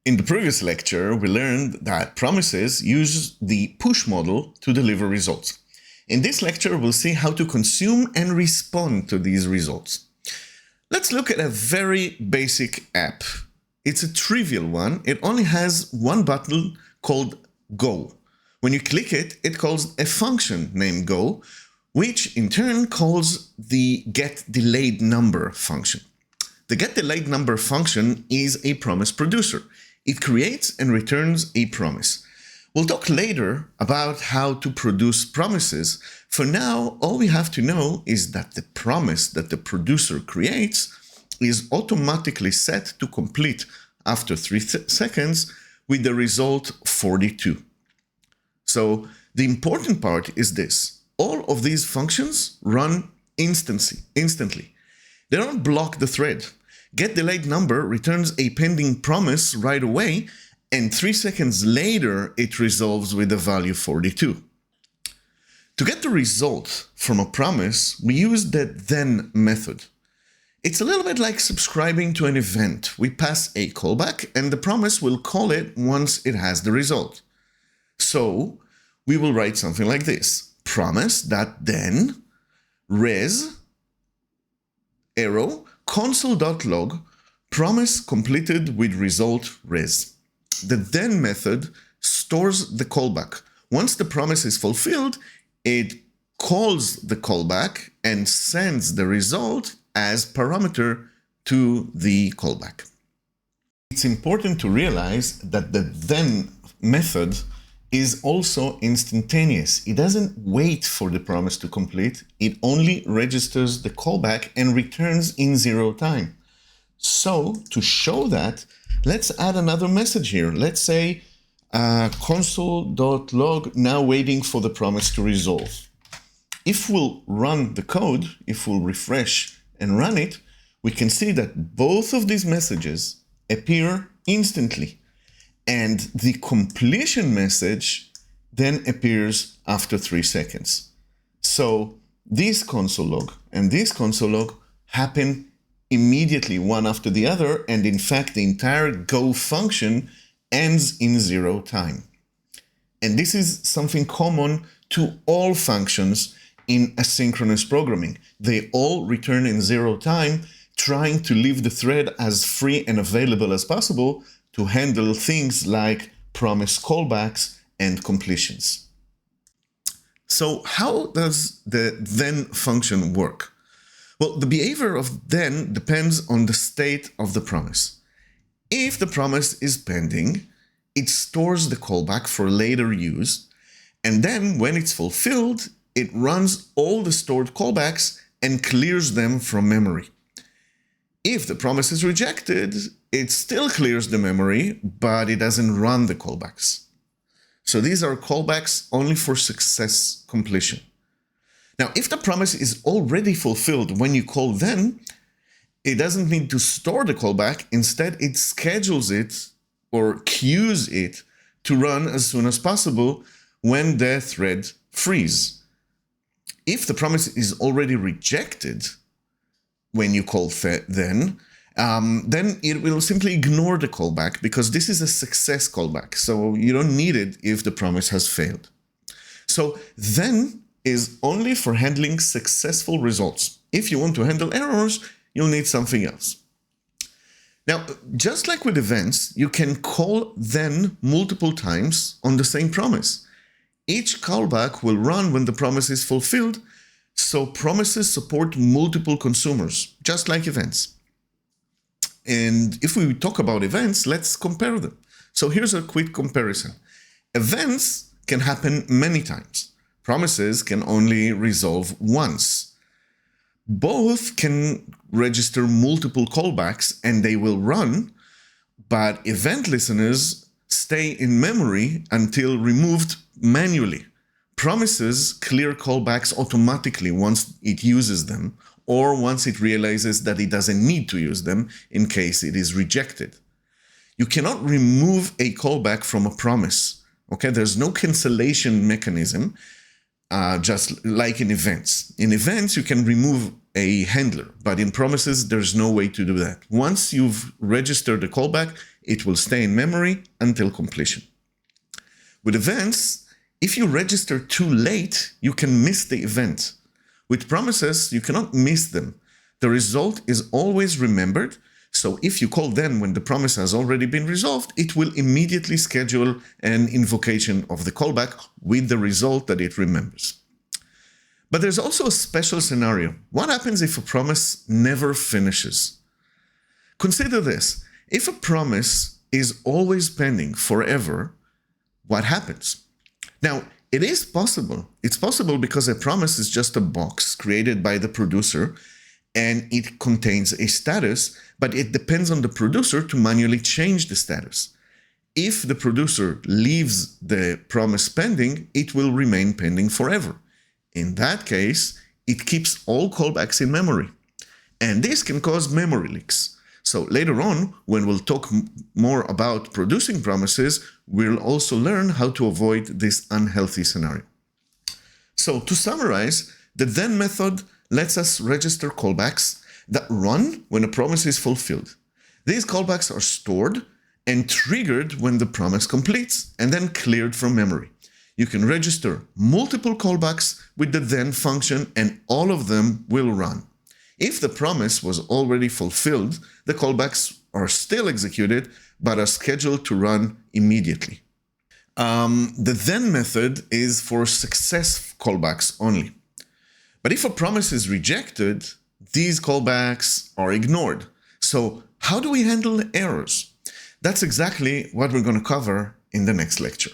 In the previous lecture, we learned that promises use the push model to deliver results. In this lecture, we'll see how to consume and respond to these results. Let's look at a very basic app. It's a trivial one. It only has one button called Go. When you click it, it calls a function named Go, which in turn calls the getDelayedNumber function. The getDelayedNumber function is a promise producer. It creates and returns a promise. We'll talk later about how to produce promises. For now, all we have to know is that the promise that the producer creates is automatically set to complete after 3 seconds with the result 42. So the important part is this. All of these functions run instantly. They don't block the thread. GetDelayedNumber returns a pending promise right away, and 3 seconds later it resolves with the value 42. To get the result from a promise, we use the then method. It's a little bit like subscribing to an event. We pass a callback and the promise will call it once it has the result. So we will write something like this. Promise.then res arrow console.log promise completed with result res. The then method stores the callback. Once the promise is fulfilled, it calls the callback and sends the result as parameter to the callback. It's important to realize that the then method is also instantaneous. It doesn't wait for the promise to complete. It only registers the callback and returns in 0 time. So to show that, let's add another message here. Let's say console.log now waiting for the promise to resolve. If we'll run the code, if we'll refresh and run it, we can see that both of these messages appear instantly. And the completion message then appears after 3 seconds. So this console log and this console log happen immediately one after the other, and in fact the entire Go function ends in 0 time. And this is something common to all functions in asynchronous programming. They all return in 0 time, trying to leave the thread as free and available as possible to handle things like promise callbacks and completions. So how does the then function work? Well, the behavior of then depends on the state of the promise. If the promise is pending, it stores the callback for later use, and then when it's fulfilled, it runs all the stored callbacks and clears them from memory. If the promise is rejected, it still clears the memory, but it doesn't run the callbacks. So these are callbacks only for success completion. Now, if the promise is already fulfilled when you call then, it doesn't need to store the callback. Instead, it schedules it or queues it to run as soon as possible when the thread frees. If the promise is already rejected when you call then it will simply ignore the callback because this is a success callback. So you don't need it if the promise has failed. So then is only for handling successful results. If you want to handle errors, you'll need something else. Now, just like with events, you can call then multiple times on the same promise. Each callback will run when the promise is fulfilled, so promises support multiple consumers, just like events. And if we talk about events, let's compare them. So here's a quick comparison. Events can happen many times. Promises can only resolve once. Both can register multiple callbacks and they will run, but event listeners stay in memory until removed manually. Promises clear callbacks automatically once it uses them, or once it realizes that it doesn't need to use them in case it is rejected. You cannot remove a callback from a promise. Okay, there's no cancellation mechanism, just like in events. In events, you can remove a handler, but in promises, there's no way to do that. Once you've registered the callback, It will stay in memory until completion. With events, if you register too late, you can miss the event. With promises, you cannot miss them. The result is always remembered, so if you call then when the promise has already been resolved, it will immediately schedule an invocation of the callback with the result that it remembers. But there's also a special scenario. What happens if a promise never finishes? Consider this. If a promise is always pending forever, what happens? Now, it is possible. It's possible because a promise is just a box created by the producer and it contains a status, but it depends on the producer to manually change the status. If the producer leaves the promise pending, it will remain pending forever. In that case, it keeps all callbacks in memory. And this can cause memory leaks. So later on, when we'll talk more about producing promises, we'll also learn how to avoid this unhealthy scenario. So to summarize, the then method lets us register callbacks that run when a promise is fulfilled. These callbacks are stored and triggered when the promise completes and then cleared from memory. You can register multiple callbacks with the then function and all of them will run. If the promise was already fulfilled, the callbacks are still executed but are scheduled to run immediately. The then method is for success callbacks only. But if a promise is rejected, these callbacks are ignored. So how do we handle errors? That's exactly what we're going to cover in the next lecture.